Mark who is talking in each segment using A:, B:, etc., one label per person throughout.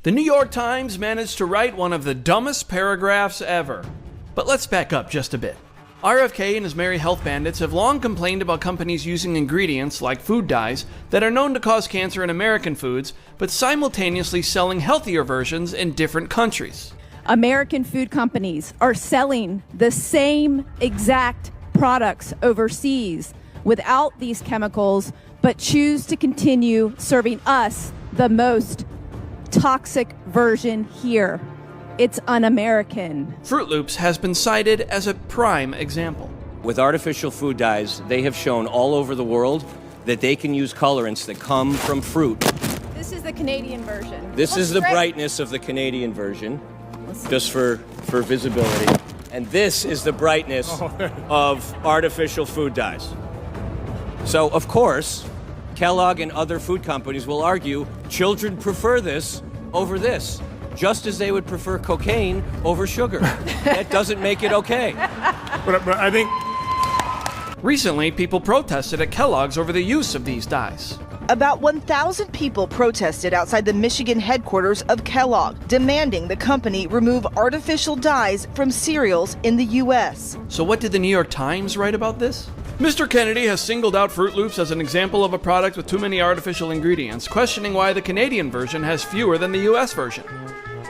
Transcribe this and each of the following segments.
A: The New York Times managed to write one of the dumbest paragraphs ever. But let's back up just a bit. RFK and his merry health bandits have long complained about companies using ingredients like food dyes that are known to cause cancer in American foods, but simultaneously selling healthier versions in different countries.
B: American food companies are selling the same exact products overseas without these chemicals, but choose to continue serving us the most toxic version here. It's un-American.
A: Froot Loops has been cited as a prime example.
C: With artificial food dyes, they have shown all over the world that they can use colorants that come from fruit.
B: This is the Canadian version.
C: This is the brightness of the Canadian version, just for visibility. And this is the brightness of artificial food dyes. So, of course, Kellogg and other food companies will argue children prefer this over this, just as they would prefer cocaine over sugar. That doesn't make it okay.
D: But I think
A: Recently, people protested at Kellogg's over the use of these dyes.
E: About 1,000 people protested outside the Michigan headquarters of Kellogg, demanding the company remove artificial dyes from cereals in the U.S.
A: So what did the New York Times write about this? Mr. Kennedy has singled out Froot Loops as an example of a product with too many artificial ingredients, questioning why the Canadian version has fewer than the U.S. version.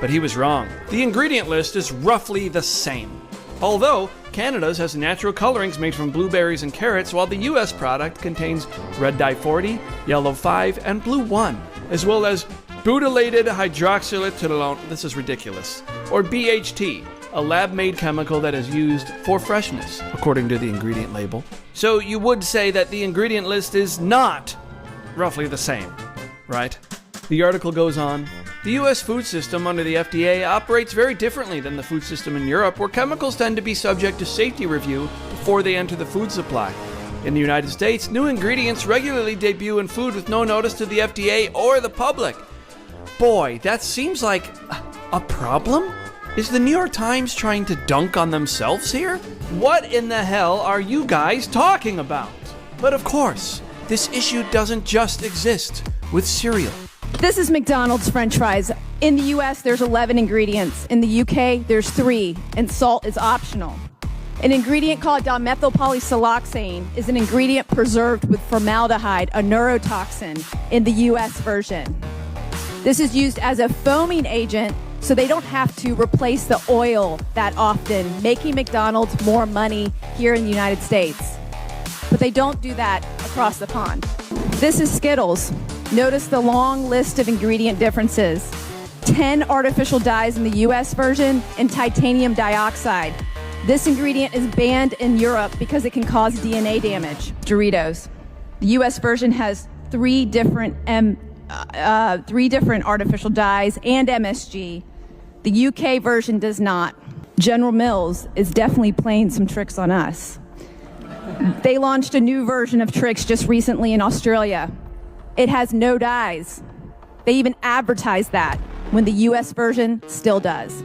A: But he was wrong. The ingredient list is roughly the same. Although, Canada's has natural colorings made from blueberries and carrots, while the U.S. product contains red dye 40, yellow 5, and blue 1, as well as butylated hydroxytoluene, this is ridiculous, or BHT, a lab-made chemical that is used for freshness, according to the ingredient label. So you would say that the ingredient list is not roughly the same, right? The article goes on. The U.S. food system under the FDA operates very differently than the food system in Europe, where chemicals tend to be subject to safety review before they enter the food supply. In the United States, new ingredients regularly debut in food with no notice to the FDA or the public. Boy, that seems like a problem? Is the New York Times trying to dunk on themselves here? What in the hell are you guys talking about? But of course, this issue doesn't just exist with cereal.
B: This is McDonald's French fries. In the US, there's 11 ingredients. In the UK, there's 3, and salt is optional. An ingredient called dimethylpolysiloxane is an ingredient preserved with formaldehyde, a neurotoxin, in the US version. This is used as a foaming agent, so they don't have to replace the oil that often, making McDonald's more money here in the United States. But they don't do that across the pond. This is Skittles. Notice the long list of ingredient differences. 10 artificial dyes in the US version and titanium dioxide. This ingredient is banned in Europe because it can cause DNA damage. Doritos. The US version has 3 different artificial dyes and MSG. The UK version does not. General Mills is definitely playing some tricks on us. They launched a new version of Trix just recently in Australia. It has no dyes. They even advertise that when the US version still does.